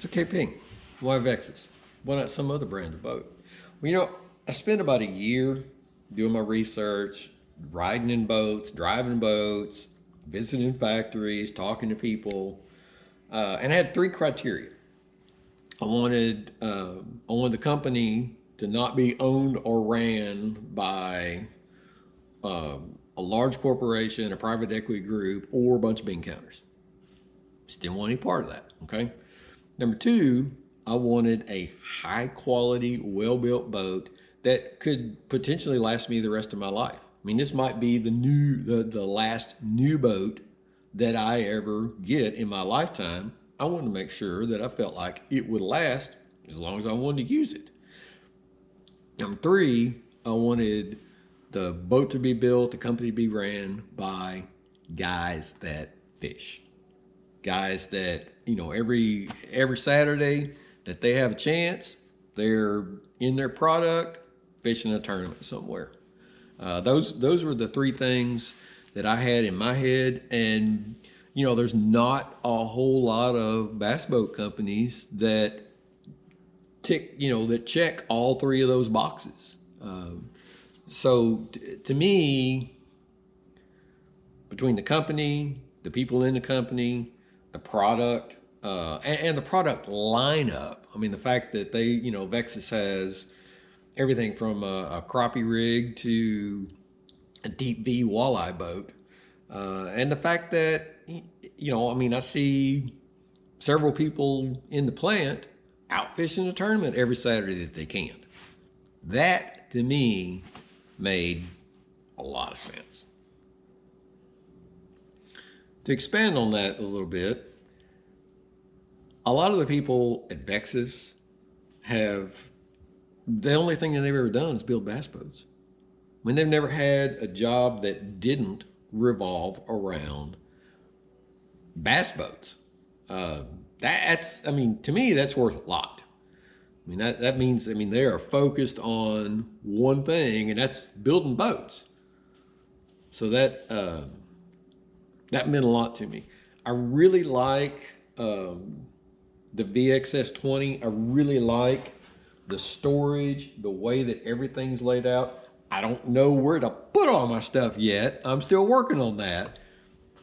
It's okay, Ping. Why Vexus? Why not some other brand of boat? Well, I spent about a year doing my research, riding in boats, driving boats, visiting factories, talking to people, and I had three criteria. I wanted the company to not be owned or ran by a large corporation, a private equity group, or a bunch of bean counters. Just didn't want any part of that. Okay. Number two, I wanted a high quality, well built boat that could potentially last me the rest of my life. I mean, this might be the last new boat that I ever get in my lifetime. I wanted to make sure that I felt like it would last as long as I wanted to use it. Number three, I wanted the boat to be built, the company to be ran by guys that fish. Guys that, every Saturday that they have a chance, they're in their product fishing a tournament somewhere. Those were the three things that I had in my head. And, there's not a whole lot of bass boat companies that that check all three of those boxes. To me, between the company, the people in the company, the product, and the product lineup. I mean, the fact that Vexus has everything from a crappie rig to a deep V walleye boat. And the fact that, I see several people in the plant out fishing a tournament every Saturday that they can. That, to me, made a lot of sense. To expand on that a little bit, a lot of the people at Vexus the only thing that they've ever done is build bass boats. I mean, they've never had a job that didn't revolve around bass boats. To me, that's worth a lot. I mean, that means, they are focused on one thing, and that's building boats. So that meant a lot to me. I really like the VXS20. I really like the storage, the way that everything's laid out. I don't know where to put all my stuff yet. I'm still working on that.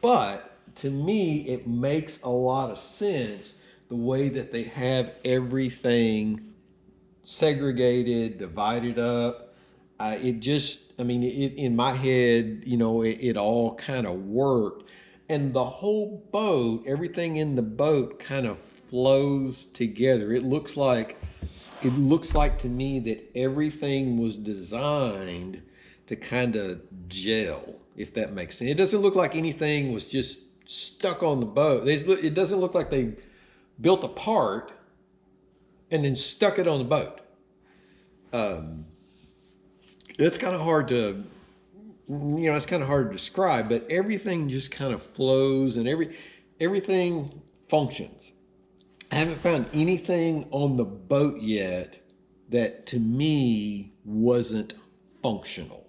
But to me, it makes a lot of sense the way that they have everything segregated, divided up. In my head, it all kind of worked. And the whole boat, everything in the boat kind of flows together. It looks like to me that everything was designed to kind of gel, if that makes sense. It doesn't look like anything was just stuck on the boat. It doesn't look like they built a part and then stuck it on the boat. It's kind of hard to, it's kind of hard to describe, but everything just kind of flows and everything functions. I haven't found anything on the boat yet that to me wasn't functional.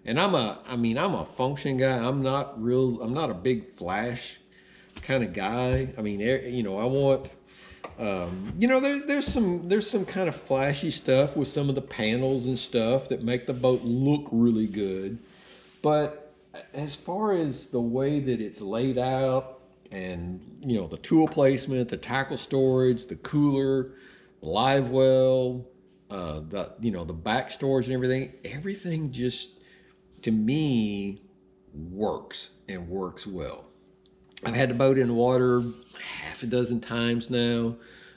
And I'm a function guy. I'm not a big flash kind of guy. I want, there's some kind of flashy stuff with some of the panels and stuff that make the boat look really good. But as far as the way that it's laid out and, the tool placement, the tackle storage, the cooler, the live well, the back storage and everything just, to me, works and works well. I've had the boat in the water half a dozen times now.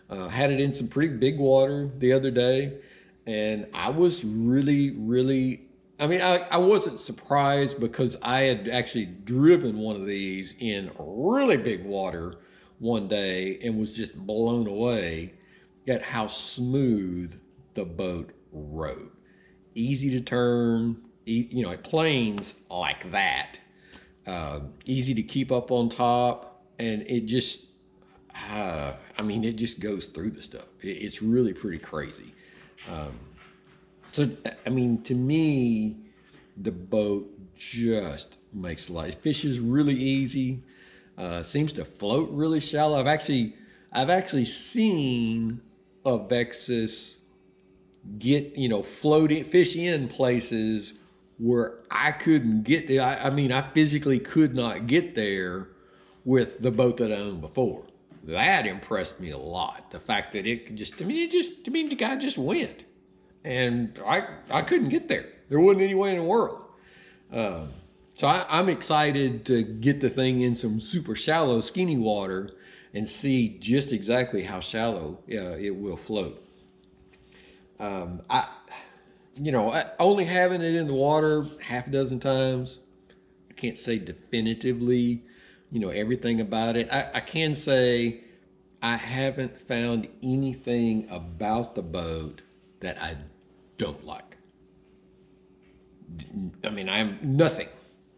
Had it in some pretty big water the other day, and I was really, I wasn't surprised because I had actually driven one of these in really big water one day and was just blown away at how smooth the boat rode. Easy to turn, it planes like that. Easy to keep up on top, and it just, it just goes through the stuff. It's really pretty crazy. To me, the boat just makes life. Fishes really easy. Seems to float really shallow. I've actually seen a Vexus get, floating fish in places where I couldn't get there. I mean, I physically could not get there with the boat that I owned before. That impressed me a lot. The fact that it could just, the guy just went, and I couldn't get there. There wasn't any way in the world. So I'm excited to get the thing in some super shallow, skinny water and see just exactly how shallow it will float. I only having it in the water half a dozen times, I can't say definitively, everything about it. I can say I haven't found anything about the boat that I don't like. I mean, I'm nothing.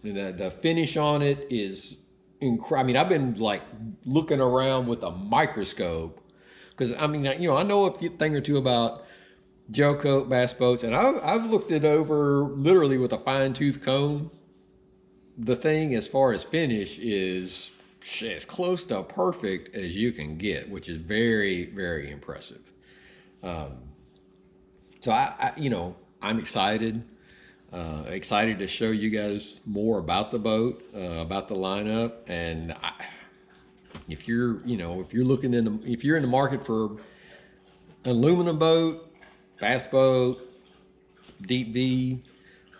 The finish on it is incredible. I mean, I've been like looking around with a microscope because I mean, I know a thing or two about gel coat bass boats, and I've looked it over literally with a fine tooth comb. The thing, as far as finish, is as close to perfect as you can get, which is very, very impressive. So I'm excited. Excited to show you guys more about the boat, about the lineup, and if you're looking if you're in the market for an aluminum boat, bass boat, deep V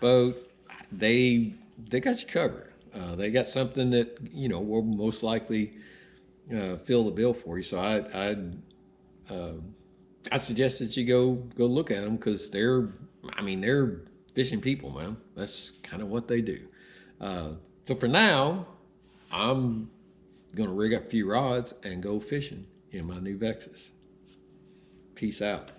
boat, they got you covered. They got something that will most likely fill the bill for you. So I suggest that you go look at them because they're fishing people, man. That's kind of what they do. So for now, I'm gonna rig up a few rods and go fishing in my new Vexus. Peace out.